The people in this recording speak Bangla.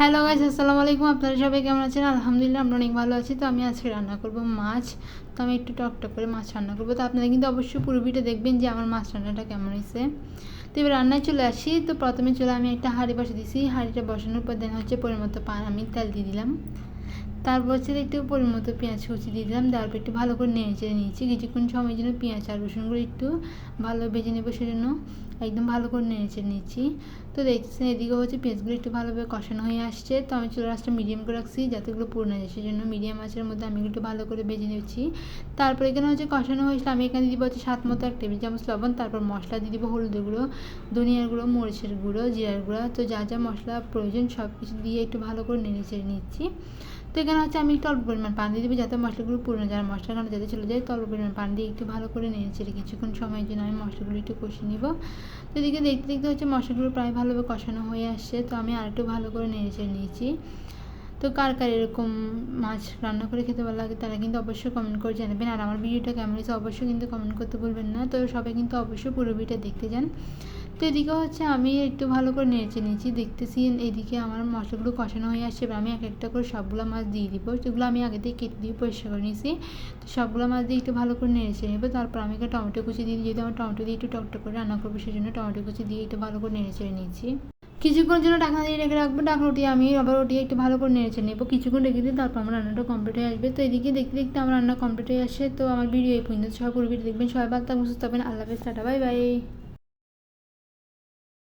হ্যালো গাইস, আসসালামু আলাইকুম। আপনারা সবাই কেমন আছেন? আলহামদুলিল্লাহ আমরা অনেক ভালো আছি। তো আমি আজকে রান্না করব মাছ। তো আমি একটু টকটক করে মাছ রান্না করব। তো আপনারা কিন্তু অবশ্যই পুরো ভিডিও দেখবেন যে আমার মাছ রান্নাটা কেমন হয়েছে। তো এবার রান্নায় চলে আসি। তো প্রথমে চলে আমি একটা হাঁড়ি বসে দিয়েছি। হাঁড়িটা বসানোর পর দেন হচ্ছে পরিমাণ মতো আমি তেল দিয়ে দিলাম। তারপর হচ্ছে একটু পরিমাণ মতো পেঁয়াজ কুচি দিয়ে দিলাম। দেওয়ার পর একটু ভালো করে নেড়ে চেড়ে নিয়েছি। কিছুক্ষণ সময়ের জন্য পেঁয়াজ আর রসুনগুলো একটু ভালো ভেজে নেবো, সেজন্য একদম ভালো করে নেড়ে চেড়ে নিচ্ছি। তো দেখছেন এদিকে হচ্ছে পেঁয়াজগুলো একটু ভালোভাবে কষানো হয়ে আসছে। তো আমি চুলার আঁচটা মিডিয়াম করে রাখছি যাতে এগুলো পুড়ে না যায়, সেজন্য মিডিয়াম আঁচের মধ্যে আমি একটু ভালো করে ভেজে নিচ্ছি। তারপর এখানে হচ্ছে কষানো হয়েছিল, আমি এখানে দিব হচ্ছে স্বাদ মতো 1 টেবিল চামচ লবণ। তারপর মশলা দিয়ে দিব হলুদের গুঁড়ো, ধনিয়ার গুঁড়ো, মরিচের গুঁড়ো, জিরার গুঁড়ো। তো যা যা মশলা প্রয়োজন সব কিছু দিয়ে একটু ভালো করে নেড়ে চেড়ে নিচ্ছি। তো এখানে হচ্ছে আমি একটু অল্প পরিমাণ পানি দিয়ে দেবো যাতে মশলাগুলো পুরনো যায়, মশলার কারণে যাতে চলে যায়। তো অল্প পরিমাণ পানি দিয়ে একটু ভালো করে নেড়ে চেড়ে কিছুক্ষণ সময়ের জন্য আমি মশলাগুলো একটু কষিয়ে নিব। তো এদিকে দেখতে দেখতে হচ্ছে মশলাগুলো প্রায় ভালোভাবে কষানো হয়ে আসছে। তো আমি আরেকটু ভালো করে নেড়ে চেড়ে নিয়েছি। তো কার কার এরকম মাছ রান্না করে খেতে ভালো লাগে তারা কিন্তু অবশ্যই কমেন্ট করে জানাবেন। আর আমার ভিডিওটা কেমন হয়েছে অবশ্যই কিন্তু কমেন্ট করতে ভুলবেন না। তো সবাই কিন্তু অবশ্যই পুরো ভিডিওটা দেখতে যান। তো এদিকে হচ্ছে আমি একটু ভালো করে নেড়ে নিয়েছি, দেখতেছি এদিকে আমার মশলাগুলো কষানো হয়ে আসছে। এবার আমি এক একটা করে সবগুলো মাছ দিয়ে দিব, যেগুলো আমি আগে থেকে কেটে দিয়ে পরিষ্কার করে নিয়েছি। তো সবগুলো মাছ দিয়ে একটু ভালো করে নেড়ে নেবো। তারপর আমি একটা টমেটো কুচি দিয়ে, যেহেতু আমার টমেটো দিয়ে একটু টকটক করে রান্না করবো সেজন্য টমেটো কুচি দিয়ে একটু ভালো করে নেড়ে নিয়েছি। কিছুক্ষণের জন্য ঢাকনা দিয়ে রেখে রাখবো। ঢাকনা উঠিয়ে আমি আবার উঠিয়ে একটু ভালো করে নেড়ে নেবো। কিছুক্ষণ রেখে দিই, তারপর আমার রান্নাটা কমপ্লিট হয়ে আসবে। তো এদিকে দেখতে দেখতে আমার রান্না কমপ্লিট হয়ে আসে। তো আমার ভিডিও এই পর্যন্ত, সবাই পুরো ভিডিও দেখবেন। সবাই ভালো থাকবেন, সুস্থ থাকবেন। আল্লাহ হাফেজ, টাটা, বাই বাই।